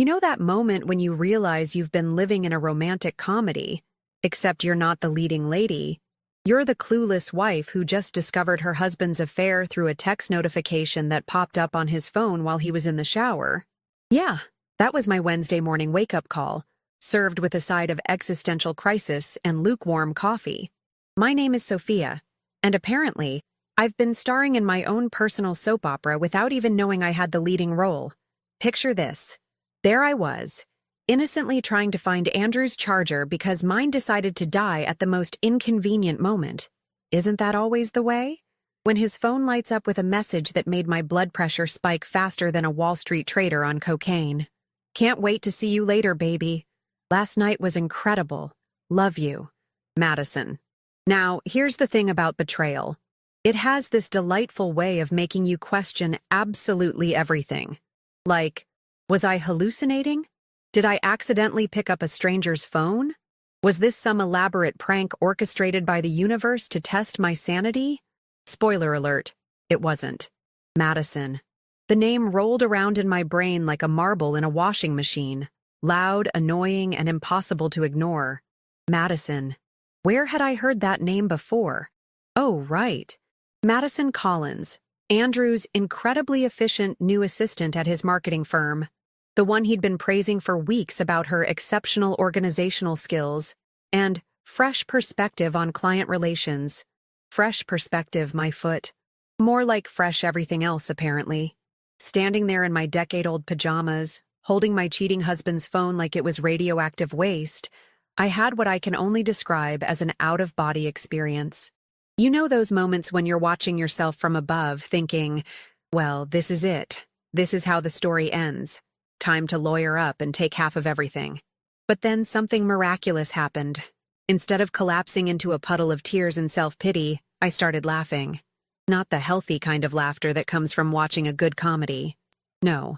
You know that moment when you realize you've been living in a romantic comedy, except you're not the leading lady. You're the clueless wife who just discovered her husband's affair through a text notification that popped up on his phone while he was in the shower. Yeah, that was my Wednesday morning wake-up call, served with a side of existential crisis and lukewarm coffee. My name is Sophia, and apparently, I've been starring in my own personal soap opera without even knowing I had the leading role. Picture this. There I was, innocently trying to find Andrew's charger because mine decided to die at the most inconvenient moment. Isn't that always the way? When his phone lights up with a message that made my blood pressure spike faster than a Wall Street trader on cocaine. Can't wait to see you later, baby. Last night was incredible. Love you. Madison. Now, here's the thing about betrayal. It has this delightful way of making you question absolutely everything. Like, was I hallucinating? Did I accidentally pick up a stranger's phone? Was this some elaborate prank orchestrated by the universe to test my sanity? Spoiler alert, it wasn't. Madison. The name rolled around in my brain like a marble in a washing machine. Loud, annoying, and impossible to ignore. Madison. Where had I heard that name before? Oh, right. Madison Collins, Andrew's incredibly efficient new assistant at his marketing firm. The one he'd been praising for weeks about her exceptional organizational skills and fresh perspective on client relations. Fresh perspective, my foot. More like fresh everything else, apparently. Standing there in my decade-old pajamas, holding my cheating husband's phone like it was radioactive waste, I had what I can only describe as an out-of-body experience. You know those moments when you're watching yourself from above, thinking, well, this is it. This is how the story ends. Time to lawyer up and take half of everything. But then something miraculous happened. Instead of collapsing into a puddle of tears and self-pity, I started laughing. Not the healthy kind of laughter that comes from watching a good comedy. No.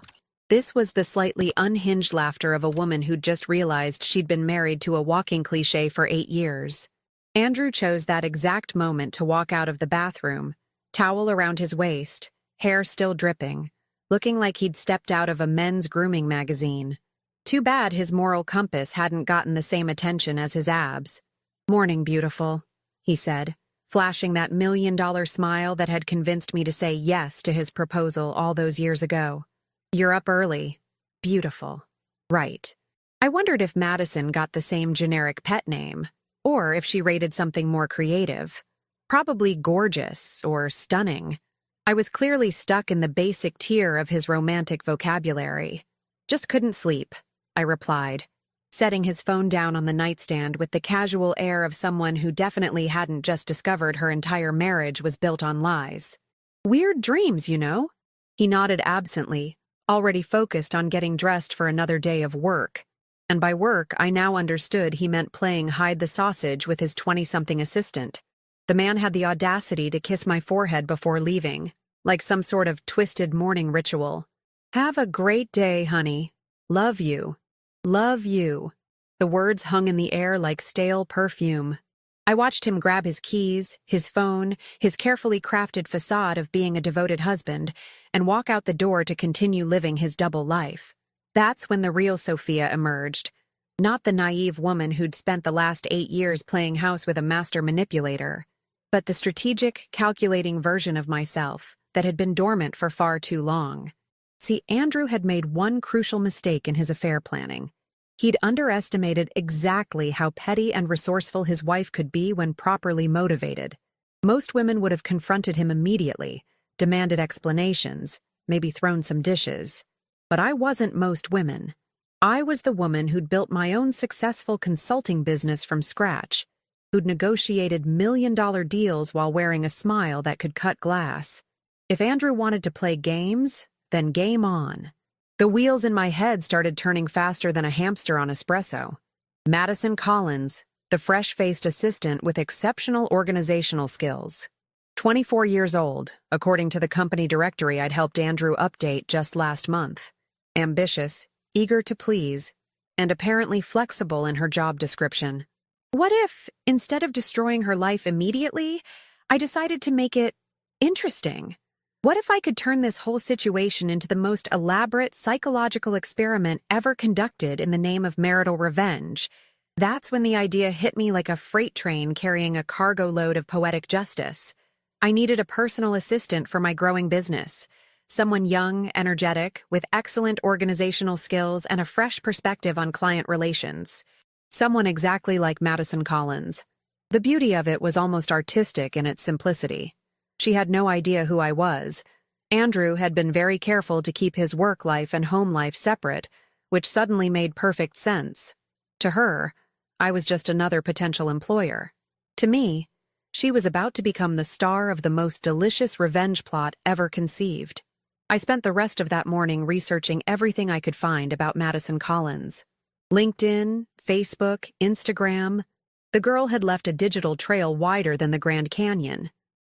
This was the slightly unhinged laughter of a woman who'd just realized she'd been married to a walking cliché for 8 years. Andrew chose that exact moment to walk out of the bathroom, towel around his waist, hair still dripping, looking like he'd stepped out of a men's grooming magazine. Too bad his moral compass hadn't gotten the same attention as his abs. "Morning, beautiful," he said, flashing that $1,000,000 smile that had convinced me to say yes to his proposal all those years ago. "You're up early. Beautiful. Right." I wondered if Madison got the same generic pet name, or if she rated something more creative. Probably gorgeous or stunning. I was clearly stuck in the basic tier of his romantic vocabulary. "Just couldn't sleep," I replied, setting his phone down on the nightstand with the casual air of someone who definitely hadn't just discovered her entire marriage was built on lies. "Weird dreams, you know." He nodded absently, already focused on getting dressed for another day of work. And by work, I now understood he meant playing hide the sausage with his 20-something assistant. The man had the audacity to kiss my forehead before leaving, like some sort of twisted morning ritual. "Have a great day, honey. Love you. Love you." The words hung in the air like stale perfume. I watched him grab his keys, his phone, his carefully crafted facade of being a devoted husband, and walk out the door to continue living his double life. That's when the real Sophia emerged, not the naive woman who'd spent the last 8 years playing house with a master manipulator, but the strategic, calculating version of myself that had been dormant for far too long. See, Andrew had made one crucial mistake in his affair planning. He'd underestimated exactly how petty and resourceful his wife could be when properly motivated. Most women would have confronted him immediately, demanded explanations, maybe thrown some dishes. But I wasn't most women. I was the woman who'd built my own successful consulting business from scratch, who'd negotiated $1,000,000 deals while wearing a smile that could cut glass. If Andrew wanted to play games, then game on. The wheels in my head started turning faster than a hamster on espresso. Madison Collins, the fresh-faced assistant with exceptional organizational skills. 24 years old, according to the company directory I'd helped Andrew update just last month. Ambitious, eager to please, and apparently flexible in her job description. What if, instead of destroying her life immediately, I decided to make it interesting? What if I could turn this whole situation into the most elaborate psychological experiment ever conducted in the name of marital revenge? That's when the idea hit me like a freight train carrying a cargo load of poetic justice. I needed a personal assistant for my growing business. Someone young, energetic, with excellent organizational skills and a fresh perspective on client relations. Someone exactly like Madison Collins. The beauty of it was almost artistic in its simplicity. She had no idea who I was. Andrew had been very careful to keep his work life and home life separate, which suddenly made perfect sense. To her, I was just another potential employer. To me, she was about to become the star of the most delicious revenge plot ever conceived. I spent the rest of that morning researching everything I could find about Madison Collins. LinkedIn, Facebook, Instagram. The girl had left a digital trail wider than the Grand Canyon.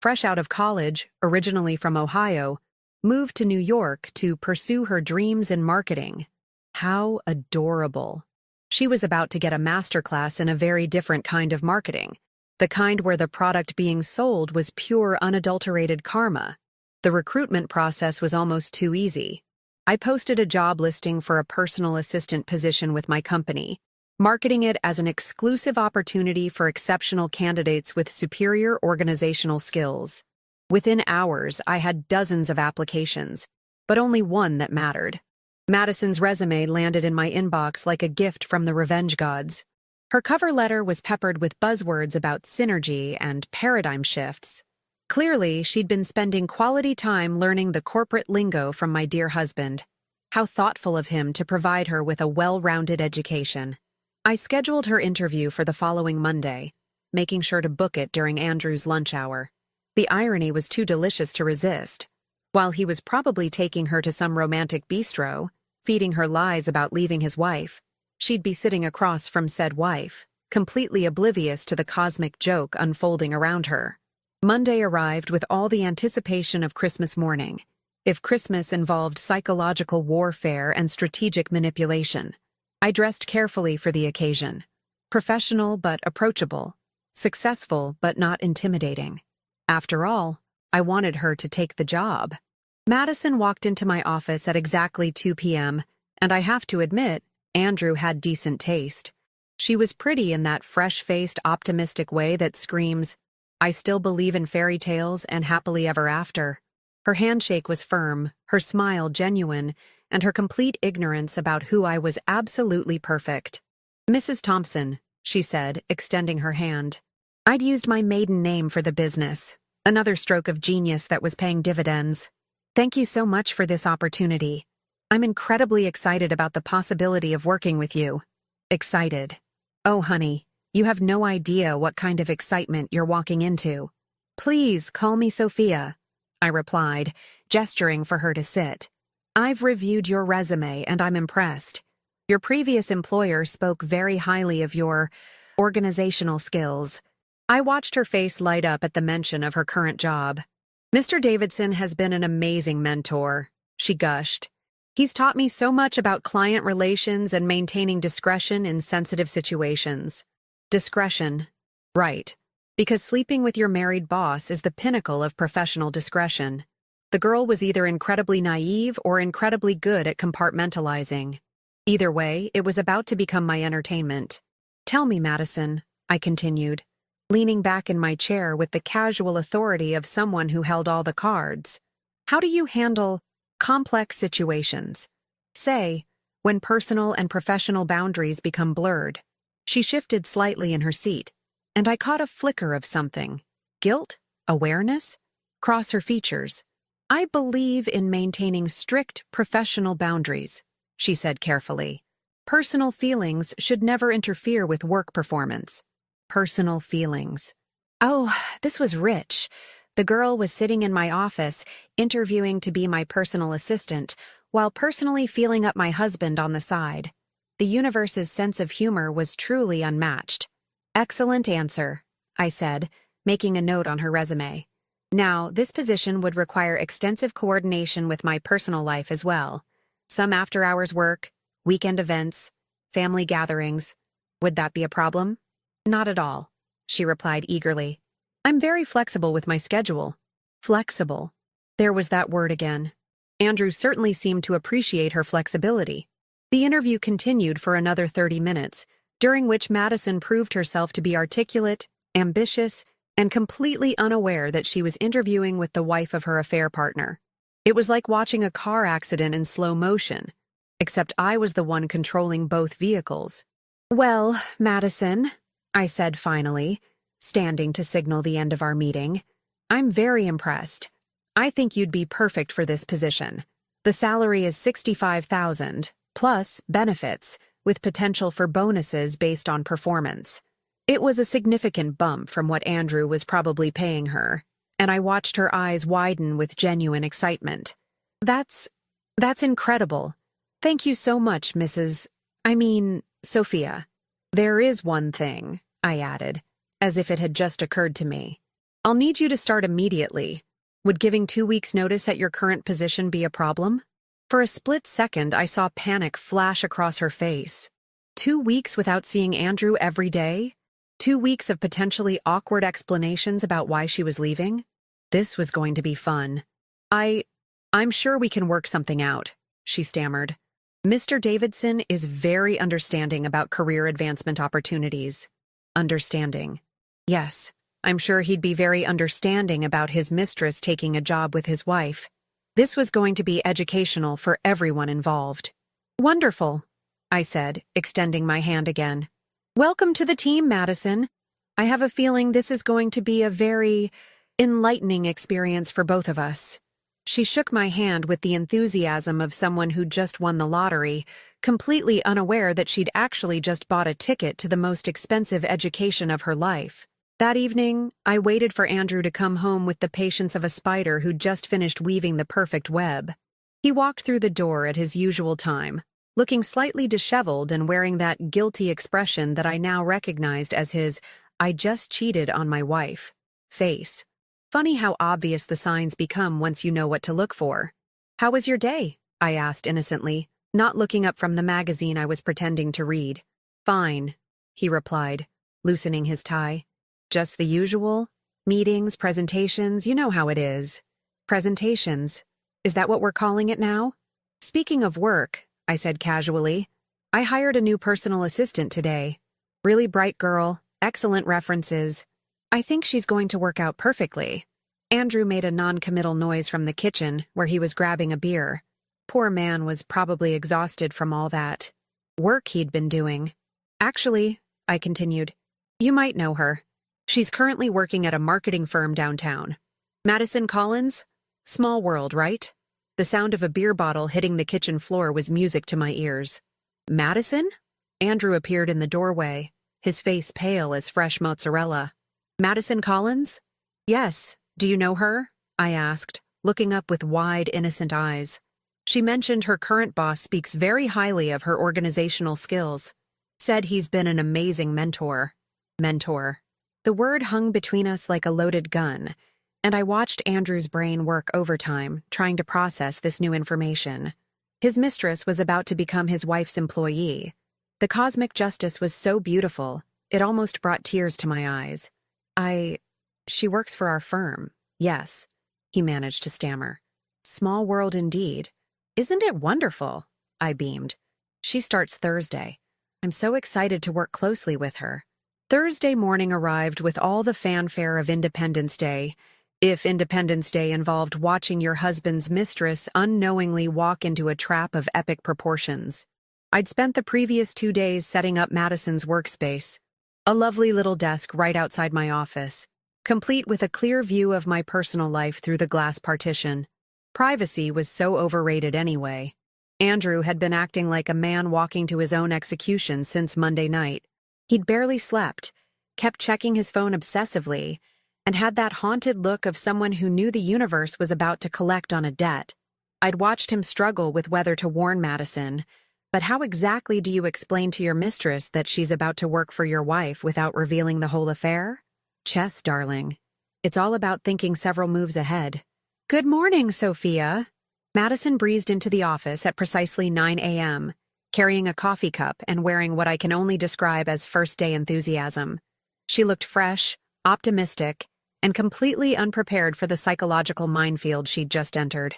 Fresh out of college, originally from Ohio, moved to New York to pursue her dreams in marketing. How adorable. She was about to get a masterclass in a very different kind of marketing, the kind where the product being sold was pure, unadulterated karma. The recruitment process was almost too easy. I posted a job listing for a personal assistant position with my company, marketing it as an exclusive opportunity for exceptional candidates with superior organizational skills. Within hours, I had dozens of applications, but only one that mattered. Madison's resume landed in my inbox like a gift from the revenge gods. Her cover letter was peppered with buzzwords about synergy and paradigm shifts. Clearly, she'd been spending quality time learning the corporate lingo from my dear husband. How thoughtful of him to provide her with a well-rounded education. I scheduled her interview for the following Monday, making sure to book it during Andrew's lunch hour. The irony was too delicious to resist. While he was probably taking her to some romantic bistro, feeding her lies about leaving his wife, she'd be sitting across from said wife, completely oblivious to the cosmic joke unfolding around her. Monday arrived with all the anticipation of Christmas morning, if Christmas involved psychological warfare and strategic manipulation. I dressed carefully for the occasion. Professional but approachable. Successful but not intimidating. After all, I wanted her to take the job. Madison walked into my office at exactly 2 p.m., and I have to admit, Andrew had decent taste. She was pretty in that fresh-faced, optimistic way that screams, "I still believe in fairy tales and happily ever after." Her handshake was firm, her smile genuine, and her complete ignorance about who I was absolutely perfect. "Mrs. Thompson," she said, extending her hand. I'd used my maiden name for the business, another stroke of genius that was paying dividends. "Thank you so much for this opportunity. I'm incredibly excited about the possibility of working with you." Excited. Oh, honey, you have no idea what kind of excitement you're walking into. "Please call me Sophia," I replied, gesturing for her to sit. "I've reviewed your resume and I'm impressed. Your previous employer spoke very highly of your organizational skills." I watched her face light up at the mention of her current job. "Mr. Davidson has been an amazing mentor," she gushed. "He's taught me so much about client relations and maintaining discretion in sensitive situations." Discretion. Right. Because sleeping with your married boss is the pinnacle of professional discretion. The girl was either incredibly naive or incredibly good at compartmentalizing. Either way, it was about to become my entertainment. "Tell me, Madison," I continued, leaning back in my chair with the casual authority of someone who held all the cards. "How do you handle complex situations? Say, when personal and professional boundaries become blurred." She shifted slightly in her seat, and I caught a flicker of something. Guilt? Awareness? Cross her features. "I believe in maintaining strict professional boundaries," she said carefully. "Personal feelings should never interfere with work performance." Personal feelings. Oh, this was rich. The girl was sitting in my office, interviewing to be my personal assistant, while personally feeling up my husband on the side. The universe's sense of humor was truly unmatched. "Excellent answer," I said, making a note on her resume. "Now, this position would require extensive coordination with my personal life as well. Some after-hours work, weekend events, family gatherings. Would that be a problem?" "Not at all," she replied eagerly. "I'm very flexible with my schedule." Flexible. There was that word again. Andrew certainly seemed to appreciate her flexibility. The interview continued for another 30 minutes, during which Madison proved herself to be articulate, ambitious, and completely unaware that she was interviewing with the wife of her affair partner. It was like watching a car accident in slow motion, except I was the one controlling both vehicles. "Well, Madison," I said finally, standing to signal the end of our meeting, "I'm very impressed. I think you'd be perfect for this position. The salary is $65,000, plus benefits, with potential for bonuses based on performance." It was a significant bump from what Andrew was probably paying her, and I watched her eyes widen with genuine excitement. That's incredible. Thank you so much, Sophia. There is one thing," I added, as if it had just occurred to me. "I'll need you to start immediately. Would giving 2 weeks' notice at your current position be a problem?" For a split second, I saw panic flash across her face. 2 weeks without seeing Andrew every day? 2 weeks of potentially awkward explanations about why she was leaving? This was going to be fun. I'm sure we can work something out," she stammered. "Mr. Davidson is very understanding about career advancement opportunities." Understanding. Yes, I'm sure he'd be very understanding about his mistress taking a job with his wife. This was going to be educational for everyone involved. "Wonderful," I said, extending my hand again. "Welcome to the team, Madison. I have a feeling this is going to be a very enlightening experience for both of us." She shook my hand with the enthusiasm of someone who'd just won the lottery, completely unaware that she'd actually just bought a ticket to the most expensive education of her life. That evening, I waited for Andrew to come home with the patience of a spider who'd just finished weaving the perfect web. He walked through the door at his usual time, looking slightly disheveled and wearing that guilty expression that I now recognized as his "I just cheated on my wife" face. Funny how obvious the signs become once you know what to look for. "How was your day?" I asked innocently, not looking up from the magazine I was pretending to read. "Fine," he replied, loosening his tie. "Just the usual. Meetings, presentations, you know how it is." "Presentations? Is that what we're calling it now?" "Speaking of work," I said casually, "I hired a new personal assistant today. Really bright girl, excellent references. I think she's going to work out perfectly." Andrew made a non-committal noise from the kitchen, where he was grabbing a beer. Poor man was probably exhausted from all that work he'd been doing. "Actually," I continued, "you might know her. She's currently working at a marketing firm downtown. Madison Collins? Small world, right?" The sound of a beer bottle hitting the kitchen floor was music to my ears. "Madison?" Andrew appeared in the doorway, his face pale as fresh mozzarella. "Madison Collins?" "Yes. Do you know her?" I asked, looking up with wide, innocent eyes. "She mentioned her current boss speaks very highly of her organizational skills. Said he's been an amazing mentor." Mentor. The word hung between us like a loaded gun, and I watched Andrew's brain work overtime, trying to process this new information. His mistress was about to become his wife's employee. The cosmic justice was so beautiful, it almost brought tears to my eyes. She works for our firm, yes," he managed to stammer. "Small world indeed. Isn't it wonderful?" I beamed. "She starts Thursday. I'm so excited to work closely with her." Thursday morning arrived with all the fanfare of Independence Day, if Independence Day involved watching your husband's mistress unknowingly walk into a trap of epic proportions. I'd spent the previous 2 days setting up Madison's workspace, a lovely little desk right outside my office, complete with a clear view of my personal life through the glass partition. Privacy was so overrated anyway. Andrew had been acting like a man walking to his own execution since Monday night. He'd barely slept, kept checking his phone obsessively, and had that haunted look of someone who knew the universe was about to collect on a debt. I'd watched him struggle with whether to warn Madison, but how exactly do you explain to your mistress that she's about to work for your wife without revealing the whole affair? Chess, darling. It's all about thinking several moves ahead. "Good morning, Sophia." Madison breezed into the office at precisely 9 a.m., carrying a coffee cup and wearing what I can only describe as first-day enthusiasm. She looked fresh, optimistic, and completely unprepared for the psychological minefield she'd just entered.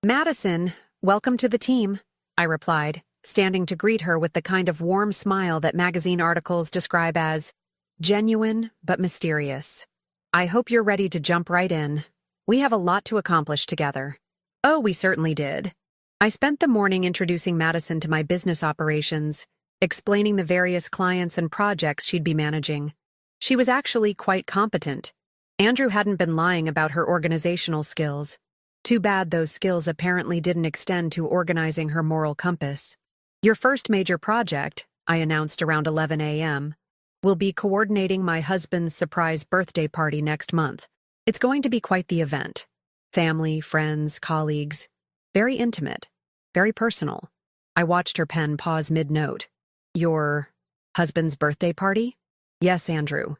"Madison, welcome to the team," I replied, standing to greet her with the kind of warm smile that magazine articles describe as genuine but mysterious. "I hope you're ready to jump right in. We have a lot to accomplish together." Oh, we certainly did. I spent the morning introducing Madison to my business operations, explaining the various clients and projects she'd be managing. She was actually quite competent. Andrew hadn't been lying about her organizational skills. Too bad those skills apparently didn't extend to organizing her moral compass. "Your first major project," I announced around 11 a.m., "will be coordinating my husband's surprise birthday party next month. It's going to be quite the event. Family, friends, colleagues. Very intimate. Very personal." I watched her pen pause mid-note. "Your husband's birthday party?" "Yes, Andrew.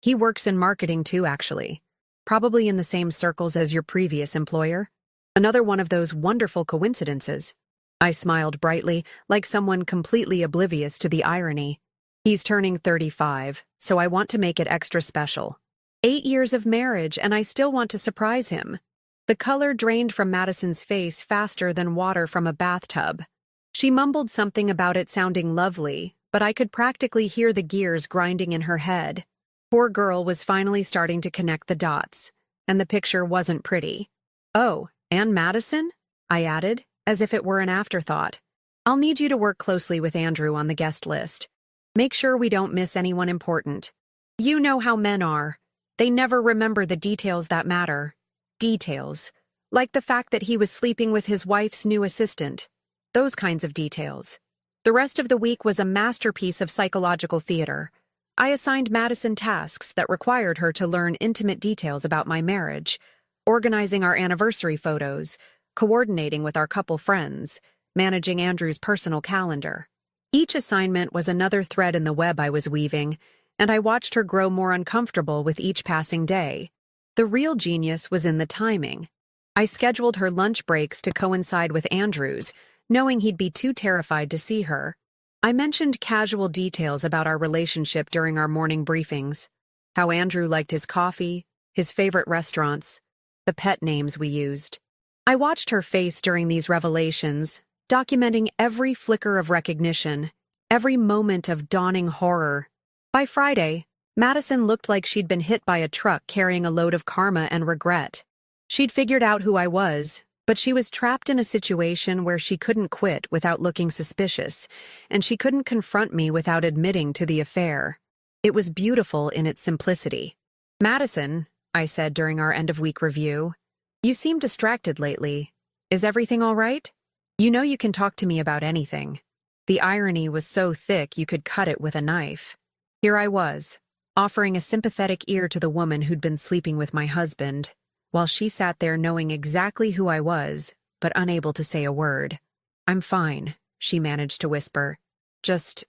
He works in marketing too, actually. Probably in the same circles as your previous employer. Another one of those wonderful coincidences." I smiled brightly, like someone completely oblivious to the irony. "He's turning 35, so I want to make it extra special. 8 years of marriage, and I still want to surprise him." The color drained from Madison's face faster than water from a bathtub. She mumbled something about it sounding lovely, but I could practically hear the gears grinding in her head. Poor girl was finally starting to connect the dots, and the picture wasn't pretty. "Oh, and Madison?" I added, as if it were an afterthought. "I'll need you to work closely with Andrew on the guest list. Make sure we don't miss anyone important. You know how men are. They never remember the details that matter. Details. Like the fact that he was sleeping with his wife's new assistant. Those kinds of details." The rest of the week was a masterpiece of psychological theater. I assigned Madison tasks that required her to learn intimate details about my marriage, organizing our anniversary photos, coordinating with our couple friends, managing Andrew's personal calendar. Each assignment was another thread in the web I was weaving, and I watched her grow more uncomfortable with each passing day. The real genius was in the timing. I scheduled her lunch breaks to coincide with Andrew's, knowing he'd be too terrified to see her. I mentioned casual details about our relationship during our morning briefings, how Andrew liked his coffee, his favorite restaurants, the pet names we used. I watched her face during these revelations, documenting every flicker of recognition, every moment of dawning horror. By Friday, Madison looked like she'd been hit by a truck carrying a load of karma and regret. She'd figured out who I was, but she was trapped in a situation where she couldn't quit without looking suspicious, and she couldn't confront me without admitting to the affair. It was beautiful in its simplicity. "Madison," I said during our end-of-week review, "you seem distracted lately. Is everything all right? You know you can talk to me about anything." The irony was so thick you could cut it with a knife. Here I was, offering a sympathetic ear to the woman who'd been sleeping with my husband, while she sat there knowing exactly who I was, but unable to say a word. "I'm fine," she managed to whisper, "just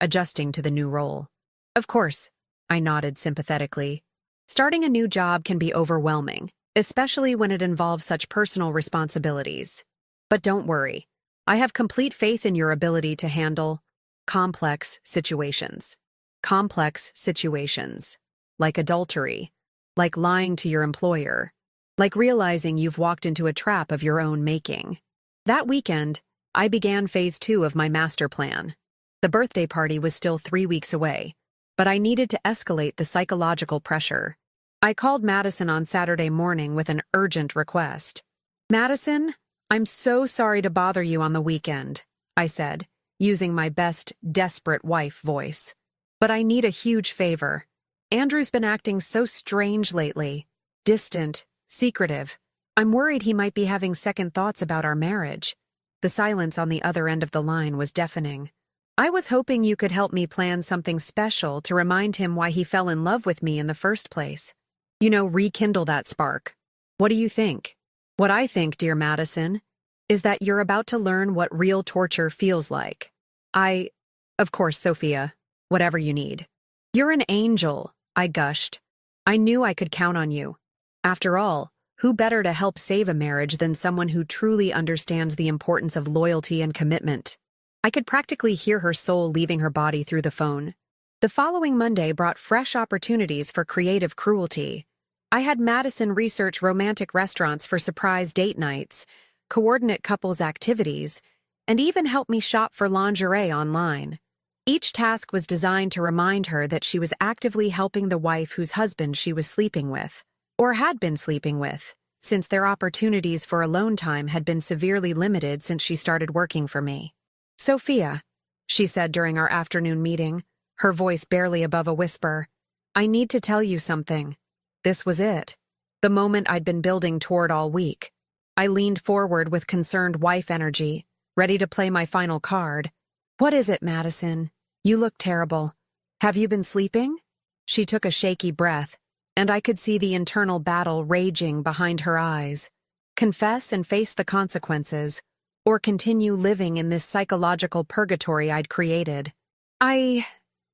adjusting to the new role." "Of course," I nodded sympathetically. Starting a new job can be overwhelming, especially when it involves such personal responsibilities. But don't worry, I have complete faith in your ability to handle complex situations. Complex situations, like adultery, like lying to your employer, like realizing you've walked into a trap of your own making. That weekend, I began phase 2 of my master plan. The birthday party was still 3 weeks away, but I needed to escalate the psychological pressure. I called Madison on Saturday morning with an urgent request. "Madison, I'm so sorry to bother you on the weekend," I said, using my best desperate wife voice. "But I need a huge favor. Andrew's been acting so strange lately. Distant, secretive. I'm worried he might be having second thoughts about our marriage." The silence on the other end of the line was deafening. "I was hoping you could help me plan something special to remind him why he fell in love with me in the first place. You know, rekindle that spark. What do you think?" "What I think, dear Madison, is that you're about to learn what real torture feels like. Of course, Sophia, whatever you need." "You're an angel," I gushed. I knew I could count on you. After all, who better to help save a marriage than someone who truly understands the importance of loyalty and commitment? I could practically hear her soul leaving her body through the phone. The following Monday brought fresh opportunities for creative cruelty. I had Madison research romantic restaurants for surprise date nights, coordinate couples' activities, and even help me shop for lingerie online. Each task was designed to remind her that she was actively helping the wife whose husband she was sleeping with, or had been sleeping with, since their opportunities for alone time had been severely limited since she started working for me. "Sophia," she said during our afternoon meeting, her voice barely above a whisper, "I need to tell you something." This was it. The moment I'd been building toward all week. I leaned forward with concerned wife energy, ready to play my final card. "What is it, Madison? You look terrible. Have you been sleeping?" She took a shaky breath, and I could see the internal battle raging behind her eyes. Confess and face the consequences, or continue living in this psychological purgatory I'd created. I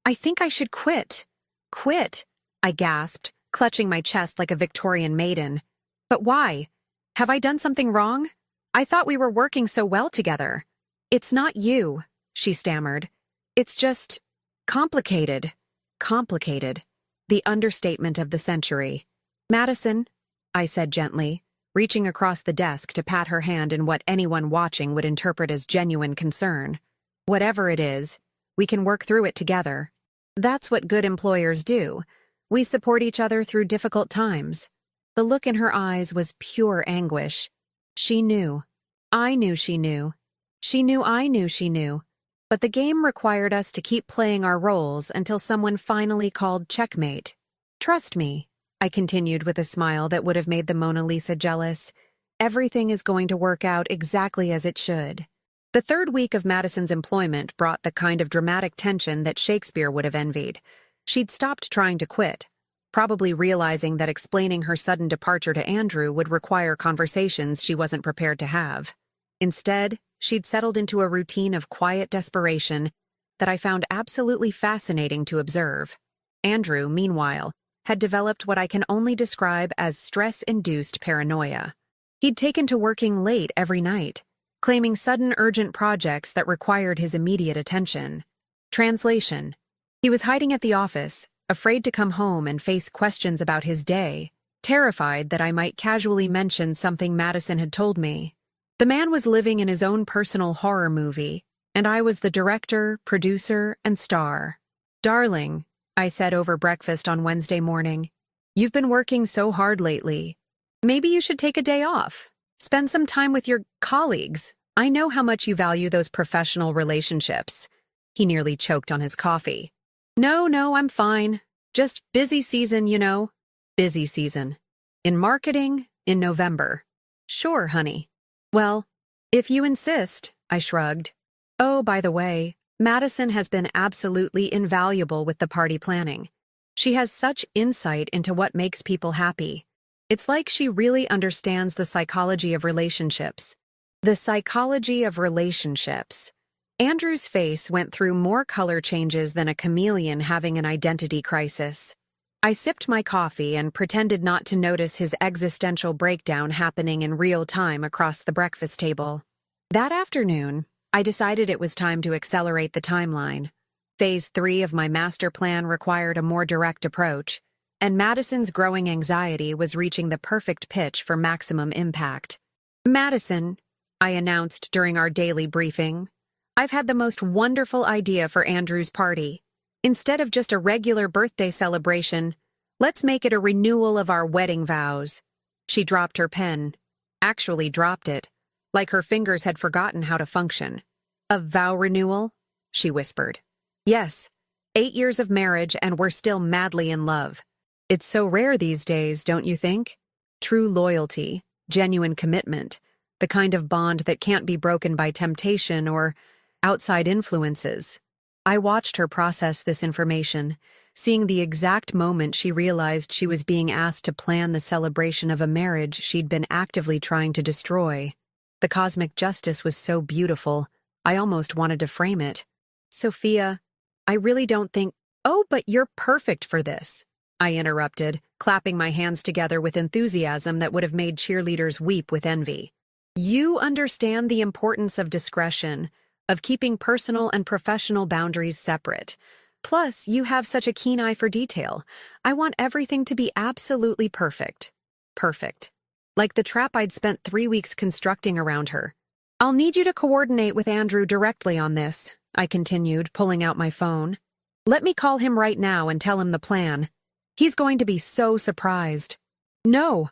think I should quit." "Quit?" I gasped, clutching my chest like a Victorian maiden. "But why? Have I done something wrong? I thought we were working so well together." "It's not you," she stammered. "It's just complicated." Complicated. The understatement of the century. "Madison," I said gently, reaching across the desk to pat her hand in what anyone watching would interpret as genuine concern. "Whatever it is, we can work through it together. That's what good employers do. We support each other through difficult times." The look in her eyes was pure anguish. She knew. I knew she knew. She knew I knew she knew. But the game required us to keep playing our roles until someone finally called checkmate. "Trust me," I continued with a smile that would have made the Mona Lisa jealous. "Everything is going to work out exactly as it should." The third week of Madison's employment brought the kind of dramatic tension that Shakespeare would have envied. She'd stopped trying to quit, probably realizing that explaining her sudden departure to Andrew would require conversations she wasn't prepared to have. Instead, she'd settled into a routine of quiet desperation that I found absolutely fascinating to observe. Andrew, meanwhile, had developed what I can only describe as stress-induced paranoia. He'd taken to working late every night, claiming sudden urgent projects that required his immediate attention. Translation: he was hiding at the office, afraid to come home and face questions about his day, terrified that I might casually mention something Madison had told me. The man was living in his own personal horror movie, and I was the director, producer, and star. "Darling," I said over breakfast on Wednesday morning, "you've been working so hard lately. Maybe you should take a day off. Spend some time with your colleagues. I know how much you value those professional relationships." He nearly choked on his coffee. No, I'm fine. Just busy season, you know." "Busy season. In marketing, in November." "Sure, honey." "Well, if you insist," I shrugged. "Oh, by the way, Madison has been absolutely invaluable with the party planning. She has such insight into what makes people happy. It's like she really understands the psychology of relationships." The psychology of relationships. Andrew's face went through more color changes than a chameleon having an identity crisis. I sipped my coffee and pretended not to notice his existential breakdown happening in real time across the breakfast table. That afternoon, I decided it was time to accelerate the timeline. Phase 3 of my master plan required a more direct approach, and Madison's growing anxiety was reaching the perfect pitch for maximum impact. "Madison," I announced during our daily briefing, "I've had the most wonderful idea for Andrew's party. Instead of just a regular birthday celebration, let's make it a renewal of our wedding vows." She dropped her pen. Actually dropped it, like her fingers had forgotten how to function. "A vow renewal?" she whispered. "Yes, 8 years of marriage and we're still madly in love. It's so rare these days, don't you think? True loyalty, genuine commitment, the kind of bond that can't be broken by temptation or outside influences." I watched her process this information, seeing the exact moment she realized she was being asked to plan the celebration of a marriage she'd been actively trying to destroy. The cosmic justice was so beautiful, I almost wanted to frame it. "Sophia, I really don't think—" "Oh, but you're perfect for this," I interrupted, clapping my hands together with enthusiasm that would have made cheerleaders weep with envy. "You understand the importance of discretion, of keeping personal and professional boundaries separate. Plus, you have such a keen eye for detail. I want everything to be absolutely perfect. Perfect. Like the trap I'd spent 3 weeks constructing around her. I'll need you to coordinate with Andrew directly on this, I continued, pulling out my phone. Let me call him right now and tell him the plan. He's going to be so surprised. No,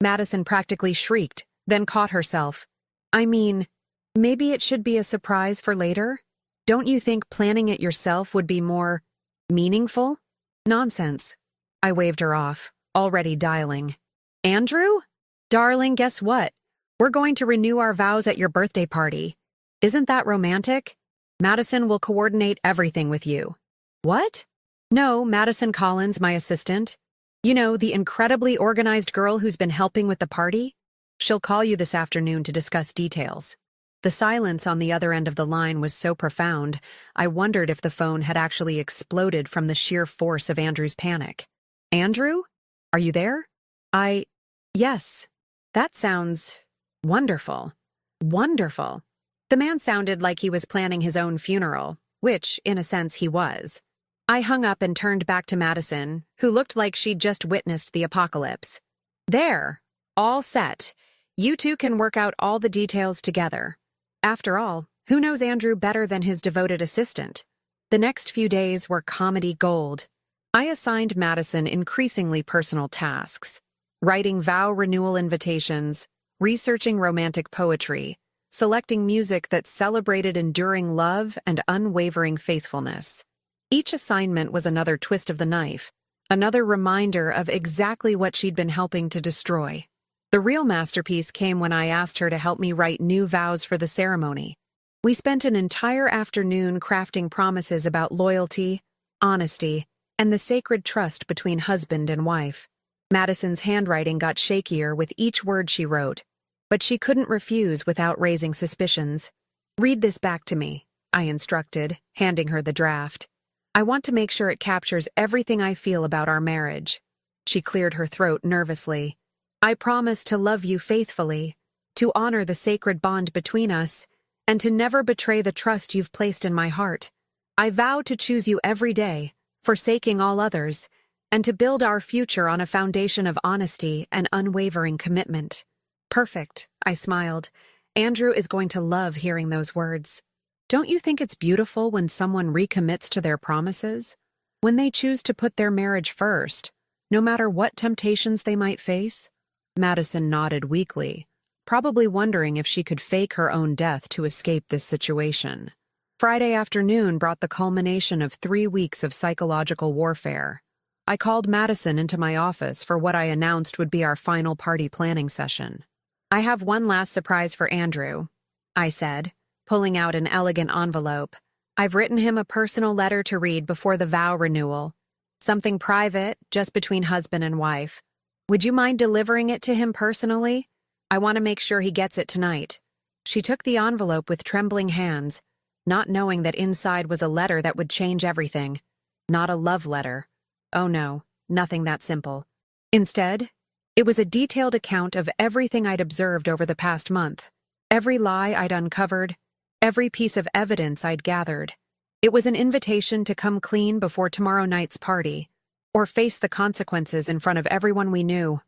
Madison practically shrieked, then caught herself. I mean, maybe it should be a surprise for later? Don't you think planning it yourself would be more meaningful? Nonsense. I waved her off, already dialing. Andrew? Darling, guess what? We're going to renew our vows at your birthday party. Isn't that romantic? Madison will coordinate everything with you. What? No, Madison Collins, my assistant. You know, the incredibly organized girl who's been helping with the party? She'll call you this afternoon to discuss details. The silence on the other end of the line was so profound, I wondered if the phone had actually exploded from the sheer force of Andrew's panic. Andrew? Are you there? Yes. That sounds wonderful. Wonderful. The man sounded like he was planning his own funeral, which, in a sense, he was. I hung up and turned back to Madison, who looked like she'd just witnessed the apocalypse. There. All set. You two can work out all the details together. After all, who knows Andrew better than his devoted assistant? The next few days were comedy gold. I assigned Madison increasingly personal tasks. Writing vow renewal invitations, researching romantic poetry, selecting music that celebrated enduring love and unwavering faithfulness. Each assignment was another twist of the knife, another reminder of exactly what she'd been helping to destroy. The real masterpiece came when I asked her to help me write new vows for the ceremony. We spent an entire afternoon crafting promises about loyalty, honesty, and the sacred trust between husband and wife. Madison's handwriting got shakier with each word she wrote, but she couldn't refuse without raising suspicions. Read this back to me, I instructed, handing her the draft. I want to make sure it captures everything I feel about our marriage. She cleared her throat nervously. I promise to love you faithfully, to honor the sacred bond between us, and to never betray the trust you've placed in my heart. I vow to choose you every day, forsaking all others, and to build our future on a foundation of honesty and unwavering commitment. Perfect, I smiled. Andrew is going to love hearing those words. Don't you think it's beautiful when someone recommits to their promises? When they choose to put their marriage first, no matter what temptations they might face? Madison nodded weakly, probably wondering if she could fake her own death to escape this situation. Friday afternoon brought the culmination of 3 weeks of psychological warfare. I called Madison into my office for what I announced would be our final party planning session. I have one last surprise for Andrew, I said, pulling out an elegant envelope. I've written him a personal letter to read before the vow renewal. Something private, just between husband and wife. Would you mind delivering it to him personally? I want to make sure he gets it tonight. She took the envelope with trembling hands, not knowing that inside was a letter that would change everything. Not a love letter. Oh no, nothing that simple. Instead, it was a detailed account of everything I'd observed over the past month, every lie I'd uncovered, every piece of evidence I'd gathered. It was an invitation to come clean before tomorrow night's party, or face the consequences in front of everyone we knew.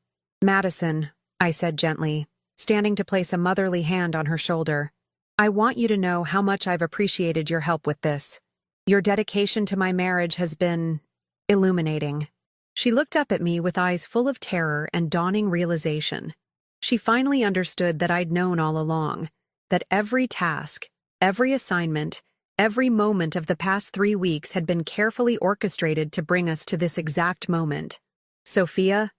Madison, I said gently, standing to place a motherly hand on her shoulder, I want you to know how much I've appreciated your help with this. Your dedication to my marriage has been illuminating. She looked up at me with eyes full of terror and dawning realization. She finally understood that I'd known all along, that every task, every assignment, every moment of the past 3 weeks had been carefully orchestrated to bring us to this exact moment. Sophia,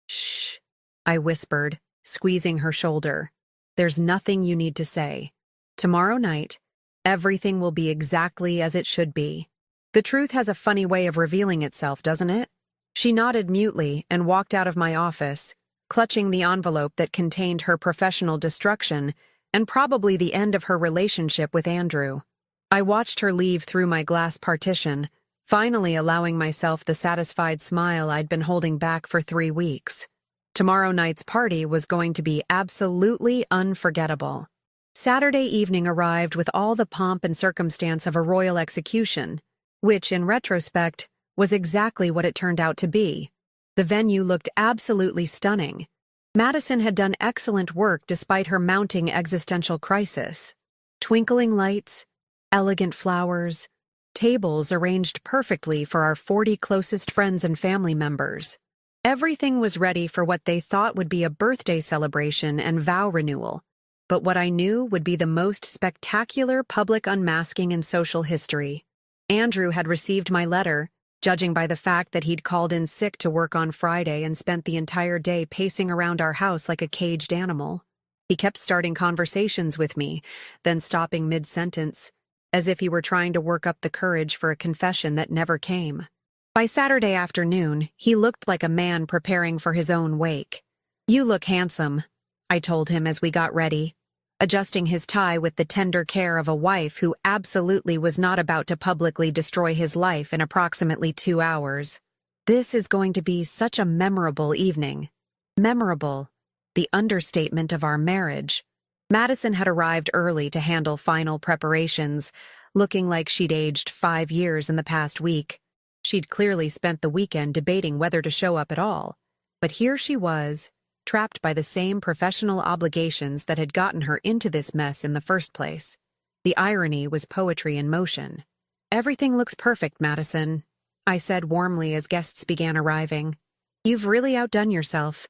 Shh, I whispered, squeezing her shoulder. There's nothing you need to say. Tomorrow night, everything will be exactly as it should be. The truth has a funny way of revealing itself, doesn't it? She nodded mutely and walked out of my office, clutching the envelope that contained her professional destruction and probably the end of her relationship with Andrew. I watched her leave through my glass partition, finally allowing myself the satisfied smile I'd been holding back for 3 weeks. Tomorrow night's party was going to be absolutely unforgettable. Saturday evening arrived with all the pomp and circumstance of a royal execution, which, in retrospect, was exactly what it turned out to be. The venue looked absolutely stunning. Madison had done excellent work despite her mounting existential crisis. Twinkling lights, elegant flowers, tables arranged perfectly for our 40 closest friends and family members. Everything was ready for what they thought would be a birthday celebration and vow renewal, but what I knew would be the most spectacular public unmasking in social history. Andrew had received my letter, judging by the fact that he'd called in sick to work on Friday and spent the entire day pacing around our house like a caged animal. He kept starting conversations with me, then stopping mid-sentence, as if he were trying to work up the courage for a confession that never came. By Saturday afternoon, he looked like a man preparing for his own wake. "You look handsome," I told him as we got ready, adjusting his tie with the tender care of a wife who absolutely was not about to publicly destroy his life in approximately 2 hours. "This is going to be such a memorable evening." Memorable, the understatement of our marriage. Madison had arrived early to handle final preparations, looking like she'd aged 5 years in the past week. She'd clearly spent the weekend debating whether to show up at all. But here she was, trapped by the same professional obligations that had gotten her into this mess in the first place. The irony was poetry in motion. "Everything looks perfect, Madison," I said warmly as guests began arriving. "You've really outdone yourself.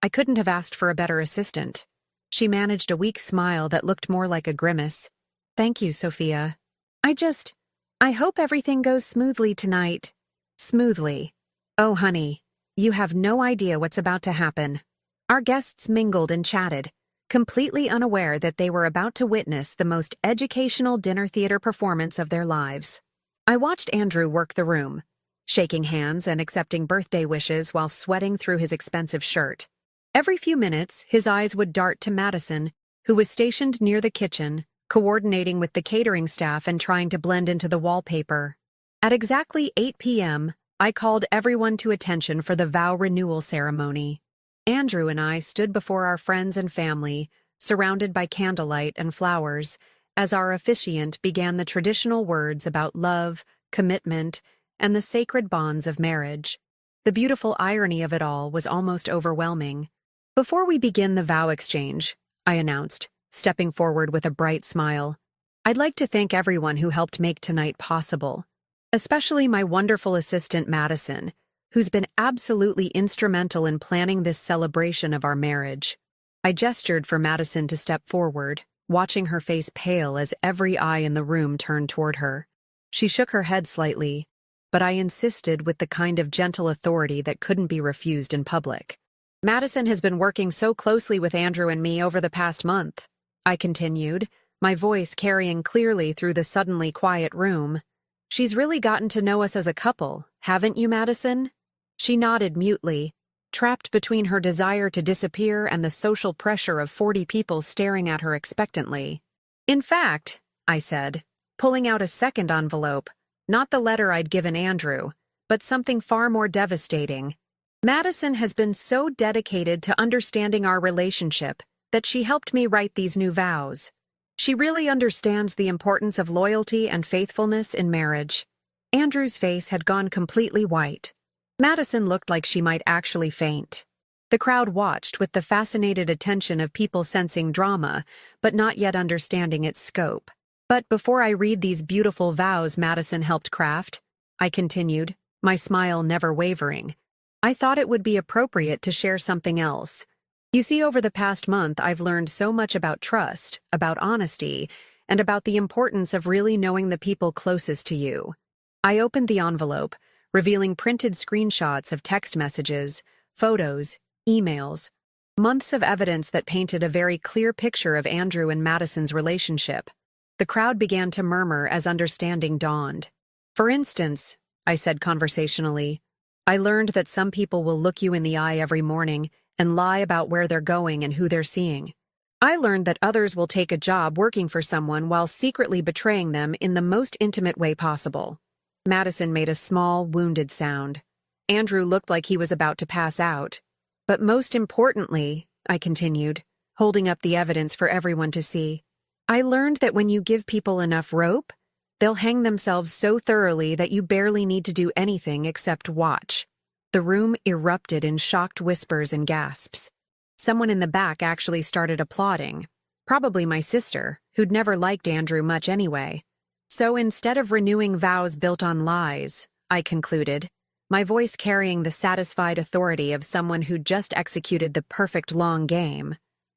I couldn't have asked for a better assistant." She managed a weak smile that looked more like a grimace. "Thank you, Sophia. I hope everything goes smoothly tonight." Smoothly. Oh, honey, you have no idea what's about to happen. Our guests mingled and chatted, completely unaware that they were about to witness the most educational dinner theater performance of their lives. I watched Andrew work the room, shaking hands and accepting birthday wishes while sweating through his expensive shirt. Every few minutes, his eyes would dart to Madison, who was stationed near the kitchen, coordinating with the catering staff and trying to blend into the wallpaper. At exactly 8 p.m., I called everyone to attention for the vow renewal ceremony. Andrew and I stood before our friends and family, surrounded by candlelight and flowers, as our officiant began the traditional words about love, commitment, and the sacred bonds of marriage. The beautiful irony of it all was almost overwhelming. "Before we begin the vow exchange," I announced, stepping forward with a bright smile, "I'd like to thank everyone who helped make tonight possible. Especially my wonderful assistant Madison, who's been absolutely instrumental in planning this celebration of our marriage." I gestured for Madison to step forward, watching her face pale as every eye in the room turned toward her. She shook her head slightly, but I insisted with the kind of gentle authority that couldn't be refused in public. "Madison has been working so closely with Andrew and me over the past month," I continued, my voice carrying clearly through the suddenly quiet room. "She's really gotten to know us as a couple, haven't you, Madison?" She nodded mutely, trapped between her desire to disappear and the social pressure of 40 people staring at her expectantly. "In fact," I said, pulling out a second envelope, not the letter I'd given Andrew, but something far more devastating. "Madison has been so dedicated to understanding our relationship that she helped me write these new vows. She really understands the importance of loyalty and faithfulness in marriage." Andrew's face had gone completely white. Madison looked like she might actually faint. The crowd watched with the fascinated attention of people sensing drama, but not yet understanding its scope. "But before I read these beautiful vows Madison helped craft," I continued, my smile never wavering, "I thought it would be appropriate to share something else. You see, over the past month, I've learned so much about trust, about honesty, and about the importance of really knowing the people closest to you." I opened the envelope, revealing printed screenshots of text messages, photos, emails, months of evidence that painted a very clear picture of Andrew and Madison's relationship. The crowd began to murmur as understanding dawned. "For instance," I said conversationally, "I learned that some people will look you in the eye every morning and lie about where they're going and who they're seeing. I learned that others will take a job working for someone while secretly betraying them in the most intimate way possible." Madison made a small, wounded sound. Andrew looked like he was about to pass out. "But most importantly," I continued, holding up the evidence for everyone to see, "I learned that when you give people enough rope, They'll hang themselves so thoroughly that you barely need to do anything except watch. The room erupted in shocked whispers and gasps. Someone in the back actually started applauding. Probably my sister, who'd never liked Andrew much anyway. So instead of renewing vows built on lies, I concluded, my voice carrying the satisfied authority of someone who'd just executed the perfect long game,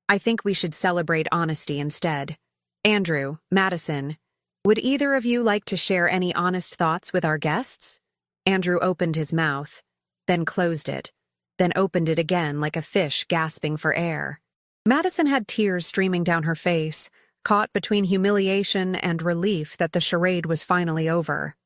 I think we should celebrate honesty instead. Andrew, Madison, would either of you like to share any honest thoughts with our guests? Andrew opened his mouth, then closed it, then opened it again like a fish gasping for air. Madison had tears streaming down her face, caught between humiliation and relief that the charade was finally over.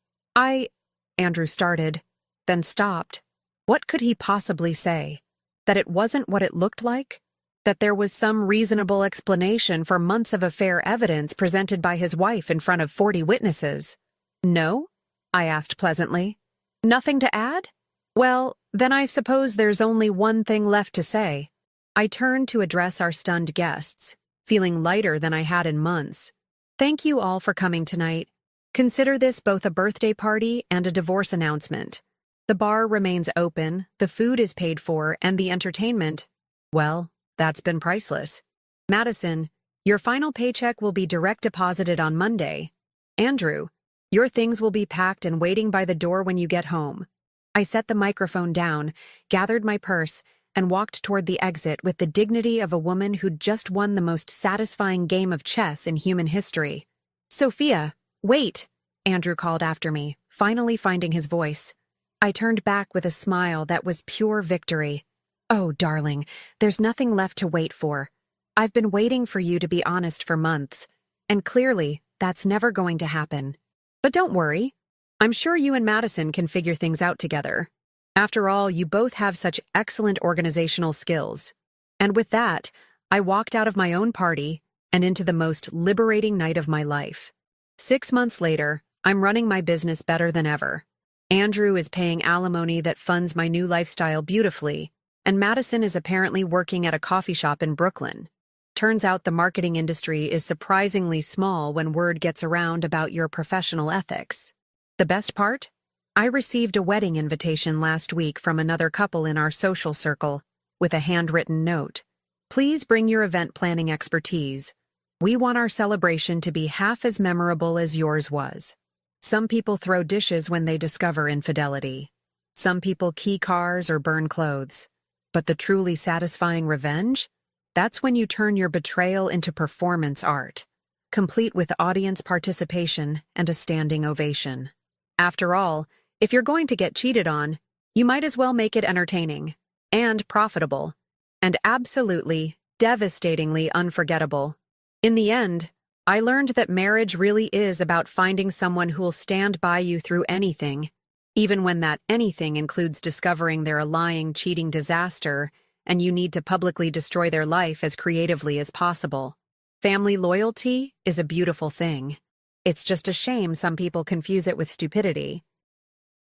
Andrew started, then stopped. What could he possibly say? That it wasn't what it looked like? That there was some reasonable explanation for months of affair evidence presented by his wife in front of 40 witnesses? No? I asked pleasantly. Nothing to add? Well, then I suppose there's only one thing left to say. I turned to address our stunned guests, feeling lighter than I had in months. Thank you all for coming tonight. Consider this both a birthday party and a divorce announcement. The bar remains open, the food is paid for, and the entertainment, well, that's been priceless. Madison, your final paycheck will be direct deposited on Monday. Andrew, your things will be packed and waiting by the door when you get home. I set the microphone down, gathered my purse, and walked toward the exit with the dignity of a woman who'd just won the most satisfying game of chess in human history. Sophia, wait, Andrew called after me, finally finding his voice. I turned back with a smile that was pure victory. Oh, darling, there's nothing left to wait for. I've been waiting for you to be honest for months, and clearly, that's never going to happen. But don't worry. I'm sure you and Madison can figure things out together. After all, you both have such excellent organizational skills. And with that, I walked out of my own party and into the most liberating night of my life. 6 months later, I'm running my business better than ever. Andrew is paying alimony that funds my new lifestyle beautifully, and Madison is apparently working at a coffee shop in Brooklyn. Turns out the marketing industry is surprisingly small when word gets around about your professional ethics. The best part? I received a wedding invitation last week from another couple in our social circle, with a handwritten note. Please bring your event planning expertise. We want our celebration to be half as memorable as yours was. Some people throw dishes when they discover infidelity. Some people key cars or burn clothes. But the truly satisfying revenge? That's when you turn your betrayal into performance art, complete with audience participation and a standing ovation. After all, if you're going to get cheated on, you might as well make it entertaining, and profitable, and absolutely, devastatingly unforgettable. In the end, I learned that marriage really is about finding someone who'll stand by you through anything, even when that anything includes discovering they're a lying, cheating disaster and you need to publicly destroy their life as creatively as possible. Family loyalty is a beautiful thing. It's just a shame some people confuse it with stupidity.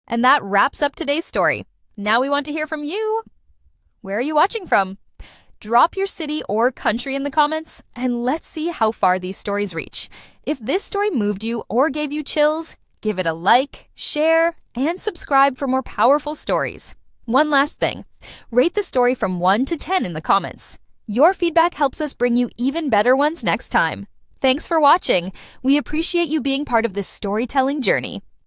And that wraps up today's story. Now we want to hear from you. Where are you watching from? Drop your city or country in the comments, and let's see how far these stories reach. If this story moved you or gave you chills, give it a like, share, and subscribe for more powerful stories. One last thing, rate the story from 1 to 10 in the comments. Your feedback helps us bring you even better ones next time. Thanks for watching. We appreciate you being part of this storytelling journey.